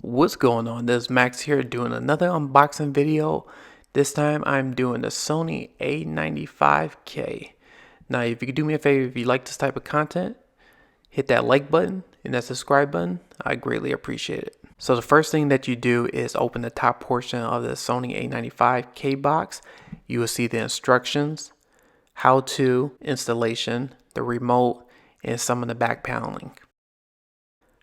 What's going on? This is Max here doing another unboxing video. This time I'm doing the Sony A95K. Now if you could do me a favor, if you like this type of content, hit that like button and that subscribe button. I greatly appreciate it. So the first thing that you do is open the top portion of the Sony A95K box. You will see the instructions, how to, installation, the remote, and some of the back paneling.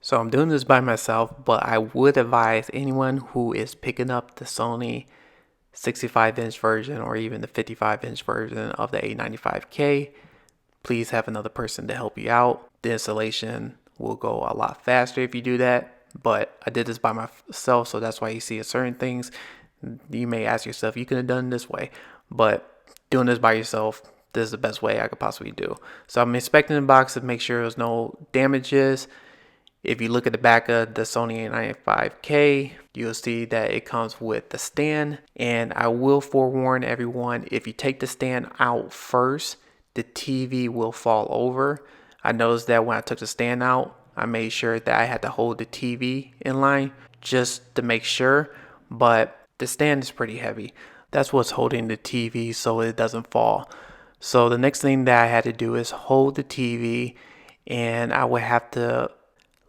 So I'm doing this by myself, but I would advise anyone who is picking up the Sony 65-inch version or even the 55-inch version of the A95K, please have another person to help you out. The installation will go a lot faster if you do that, but I did this by myself, so that's why you see certain things. You may ask yourself, you could have done it this way, but doing this by yourself, this is the best way I could possibly do. So I'm inspecting the box to make sure there's no damages. If you look at the back of the Sony A95K, you'll see that it comes with the stand. And I will forewarn everyone, if you take the stand out first, the TV will fall over. I noticed that when I took the stand out, I made sure that I had to hold the TV in line just to make sure. But the stand is pretty heavy. That's what's holding the TV so it doesn't fall. So the next thing that I had to do is hold the TV, and I would have to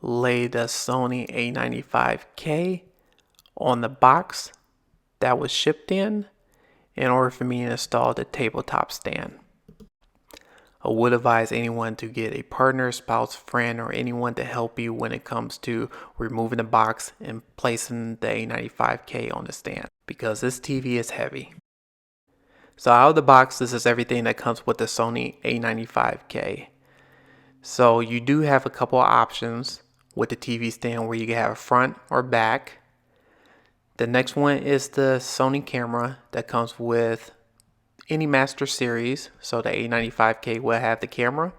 lay the Sony A95K on the box that was shipped in order for me to install the tabletop stand. I would advise anyone to get a partner, spouse, friend, or anyone to help you when it comes to removing the box and placing the A95K on the stand, because this TV is heavy. So out of the box, this is everything that comes with the Sony A95K. So you do have a couple of options with the TV stand where you can have a front or back. The next one is the Sony camera that comes with any Master Series. So the A95K will have the camera.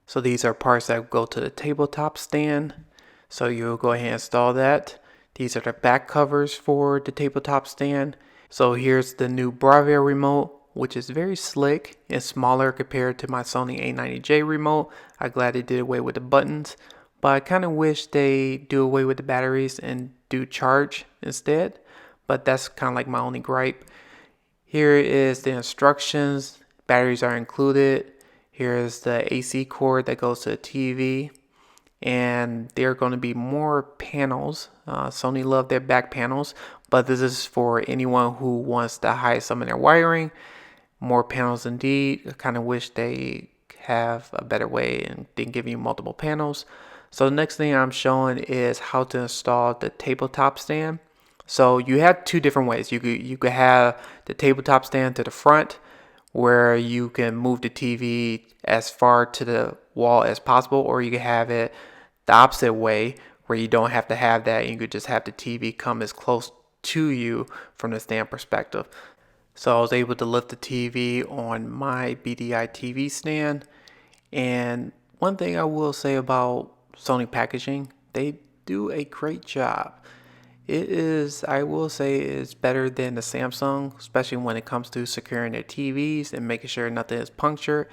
So these are parts that go to the tabletop stand. So you'll go ahead and install that. These are the back covers for the tabletop stand. So here's the new Bravia remote, which is very slick and smaller compared to my Sony A90J remote. I'm glad they did away with the buttons, but I kind of wish they do away with the batteries and do charge instead. But that's kind of like my only gripe. Here is the instructions. Batteries are included. Here's the AC cord that goes to the TV. And there are going to be more panels. Sony love their back panels, but this is for anyone who wants to hide some of their wiring. More panels indeed. I kind of wish they have a better way and didn't give you multiple panels. So the next thing I'm showing is how to install the tabletop stand. So you have two different ways. You could have the tabletop stand to the front, where you can move the TV as far to the wall as possible, or you can have it the opposite way, where you don't have to have that and you could just have the TV come as close to you from the stand perspective. So I was able to lift the TV on my BDI TV stand. And one thing I will say about Sony packaging, they do a great job. It is, I will say, it's better than the Samsung, especially when it comes to securing their TVs and making sure nothing is punctured.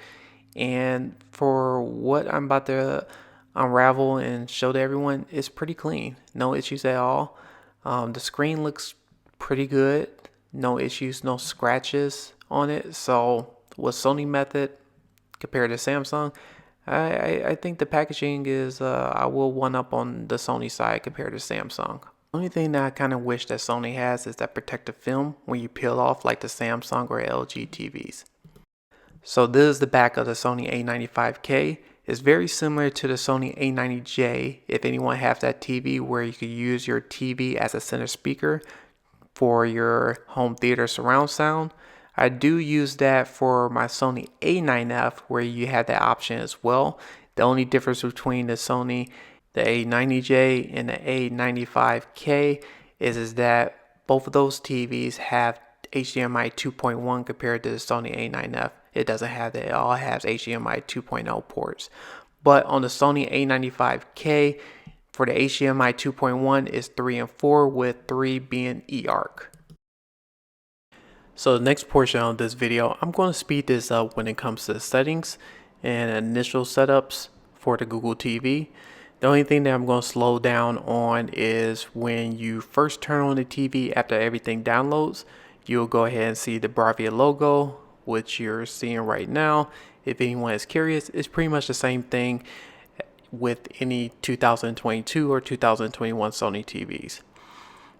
And for what I'm about to unravel and show to everyone, it's pretty clean. No issues at all. The screen looks pretty good. No issues, no scratches on it. So with Sony method compared to Samsung, I think the packaging is, I will one up on the Sony side compared to Samsung. Only thing that I kind of wish that Sony has is that protective film when you peel off, like the Samsung or LG TVs. So this is the back of the Sony A95K. It's very similar to the Sony A90J if anyone has that TV where you could use your TV as a center speaker for your home theater surround sound. I do use that for my Sony A9F where you have that option as well. The only difference between the A90J and the A95K is that both of those TVs have HDMI 2.1 compared to the Sony A9F. It doesn't have that. It all has HDMI 2.0 ports. But on the Sony A95K, for the HDMI 2.1 is 3 and 4 with 3 being eARC. So the next portion of this video, I'm going to speed this up when it comes to the settings and initial setups for the Google TV. The only thing that I'm going to slow down on is when you first turn on the TV after everything downloads, you'll go ahead and see the Bravia logo, which you're seeing right now. If anyone is curious, it's pretty much the same thing with any 2022 or 2021 Sony TVs.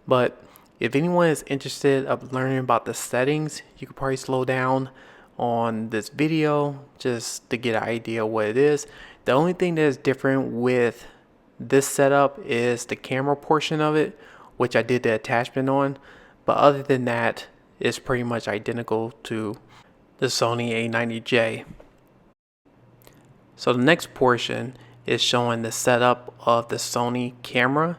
But if anyone is interested of learning about the settings, you could probably slow down on this video just to get an idea of what it is. The only thing that is different with this setup is the camera portion of it, which I did the attachment on. But other than that, it's pretty much identical to the Sony A90J. So the next portion is showing the setup of the Sony camera.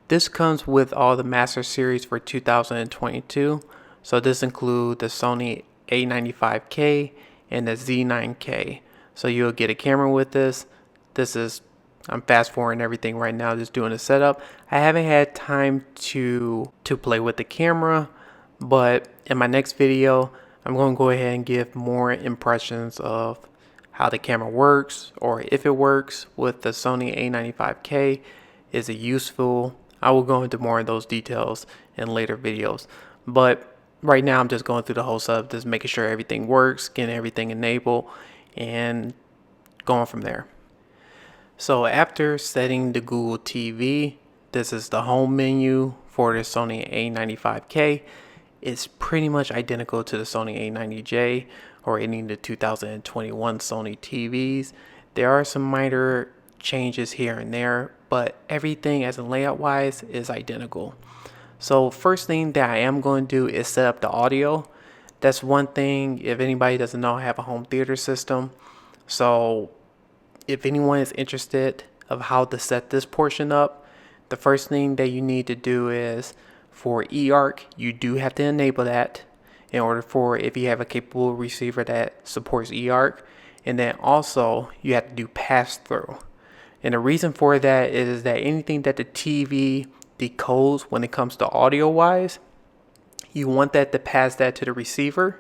This comes with all the Master Series for 2022. So this includes the Sony A95K and the Z9K. So you'll get a camera with this. I'm fast forwarding everything right now, just doing the setup. I haven't had time to play with the camera, but in my next video, I'm going to go ahead and give more impressions of how the camera works, or if it works with the Sony A95K. Is it useful? I will go into more of those details in later videos, but right now I'm just going through the whole setup, just making sure everything works, getting everything enabled, and going from there. So after setting the Google TV, this is the home menu for the Sony A95K. It's pretty much identical to the Sony A90J or any of the 2021 Sony TVs. There are some minor changes here and there, but everything as in layout wise is identical. So first thing that I am going to do is set up the audio. That's one thing, if anybody doesn't know, I have a home theater system. So if anyone is interested of how to set this portion up, the first thing that you need to do is for eARC, you do have to enable that in order for, if you have a capable receiver that supports eARC. And then also you have to do pass-through. And the reason for that is that anything that the TV decodes when it comes to audio wise, you want that to pass that to the receiver.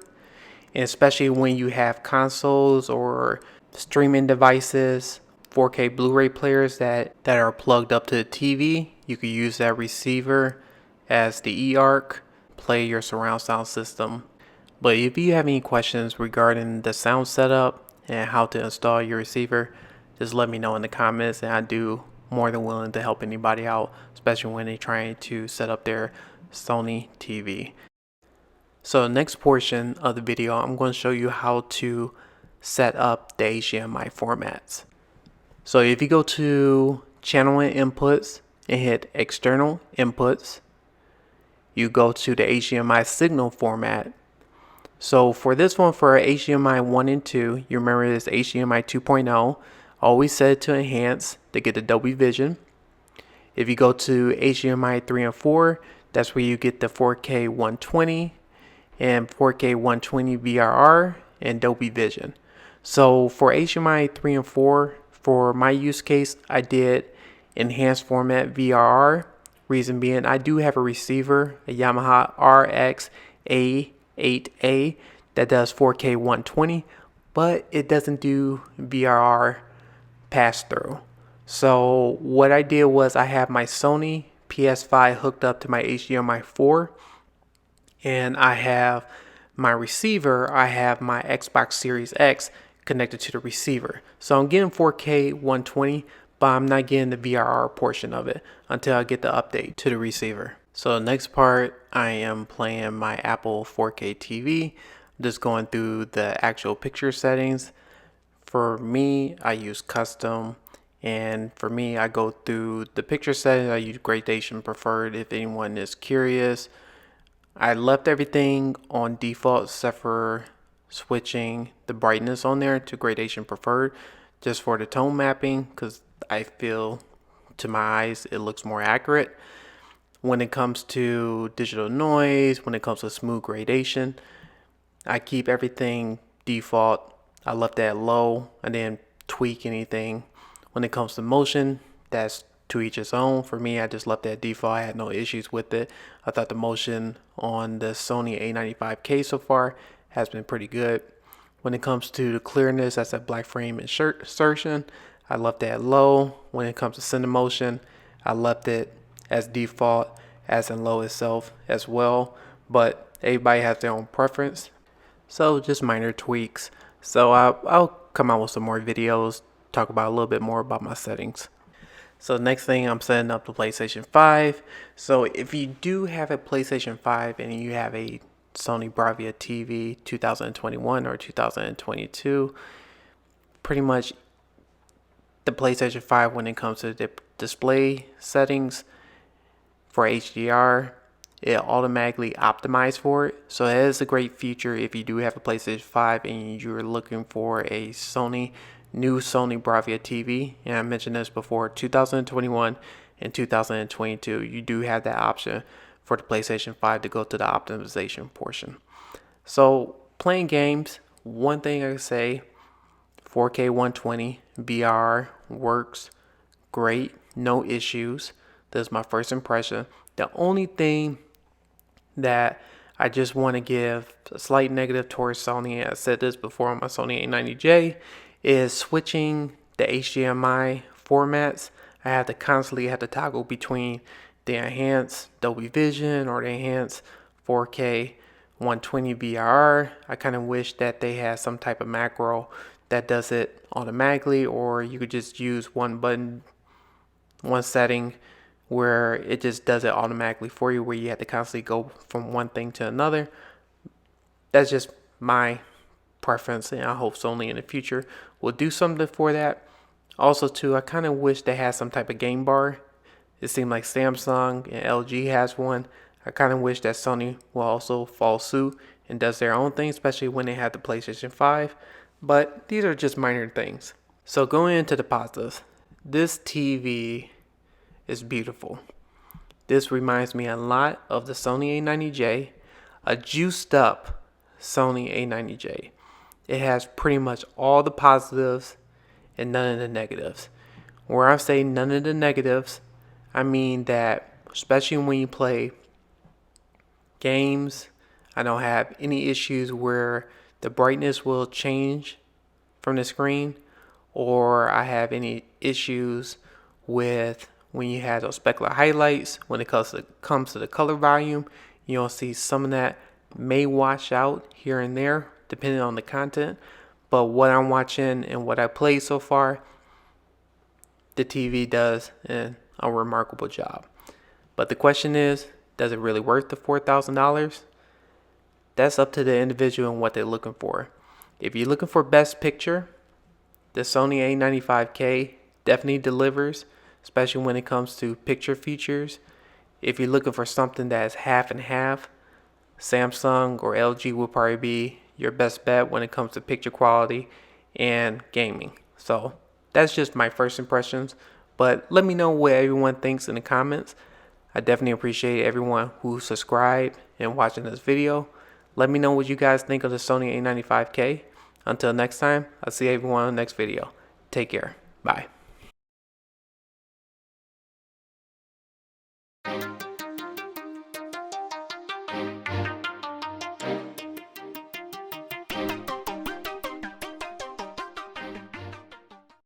And especially when you have consoles or streaming devices, 4K Blu-ray players that are plugged up to the TV, you could use that receiver as the eARC, play your surround sound system. But if you have any questions regarding the sound setup and how to install your receiver, just let me know in the comments, and I do more than willing to help anybody out, especially when they're trying to set up their Sony TV. So the next portion of the video, I'm going to show you how to set up the HDMI formats. So if you go to channel and inputs and hit external inputs, you go to the HDMI signal format. So for this one, for HDMI 1 and 2, you remember this HDMI 2.0, always set it to enhance to get the Dolby Vision. If you go to HDMI 3 and 4, that's where you get the 4K 120 and 4K 120 VRR and Dolby Vision. So for HDMI 3 and 4, for my use case, I did enhanced format VRR. Reason being, I do have a receiver, a Yamaha RX A8A, that does 4K 120, but it doesn't do VRR pass-through. So what I did was I have my Sony PS5 hooked up to my HDMI 4, and I have my receiver, I have my Xbox Series X connected to the receiver. So I'm getting 4K 120, but I'm not getting the VRR portion of it until I get the update to the receiver. So the next part, I am playing my Apple 4K TV. I'm just going through the actual picture settings For me, I use custom, and for me, I go through the picture settings. I use gradation preferred if anyone is curious. I left everything on default except for switching the brightness on there to gradation preferred just for the tone mapping, because I feel to my eyes it looks more accurate. When it comes to digital noise, when it comes to smooth gradation, I keep everything default. I left that low. I didn't tweak anything. When it comes to motion, that's to each its own. For me, I just left that default. I had no issues with it. I thought the motion on the Sony A95K so far has been pretty good. When it comes to the clearness, that's a black frame insertion. I left that low. When it comes to center motion, I left it as default, as in low itself as well. But everybody has their own preference. So just minor tweaks. So I'll come out with some more videos, talk about a little bit more about my settings. So next thing, I'm setting up the PlayStation 5. So if you do have a PlayStation 5 and you have a Sony Bravia TV 2021 or 2022, pretty much the PlayStation 5, when it comes to the display settings for HDR, it automatically optimizes for it. So that is a great feature if you do have a PlayStation 5 and you're looking for a new Sony Bravia TV. And I mentioned this before, 2021 and 2022, you do have that option for the PlayStation 5 to go to the optimization portion. So playing games, one thing I can say, 4K 120 VR works great, no issues. That's my first impression. The only thing that I just want to give a slight negative towards Sony, I said this before on my Sony A90J, is switching the HDMI formats. I have to constantly toggle between the enhanced Dolby Vision or the enhanced 4K 120 VR. I kind of wish that they had some type of macro that does it automatically, or you could just use one button, one setting where it just does it automatically for you, where you have to constantly go from one thing to another. That's just my preference, and I hope Sony in the future will do something for that. Also too, I kind of wish they had some type of game bar. It seemed like Samsung and LG has one. I kind of wish that Sony will also follow suit and does their own thing, especially when they have the PlayStation 5. But these are just minor things. So going into the positives, this TV is beautiful. This reminds me a lot of the Sony A90J, a juiced up Sony A90J. It has pretty much all the positives and none of the negatives. Where I say none of the negatives, I mean that especially when you play games, I don't have any issues where the brightness will change from the screen, or I have any issues with when you have those specular highlights. When it comes to the color volume, you'll see some of that may wash out here and there depending on the content. But what I'm watching and what I played so far, the TV does a remarkable job. But the question is, does it really worth the $4,000? That's up to the individual and what they're looking for. If you're looking for best picture, the Sony A95K definitely delivers, especially when it comes to picture features. If you're looking for something that is half and half, Samsung or LG will probably be your best bet when it comes to picture quality and gaming. So that's just my first impressions, but let me know what everyone thinks in the comments. I definitely appreciate everyone who subscribed and watching this video. Let me know what you guys think of the Sony A95K. Until next time, I'll see everyone in the next video. Take care. Bye.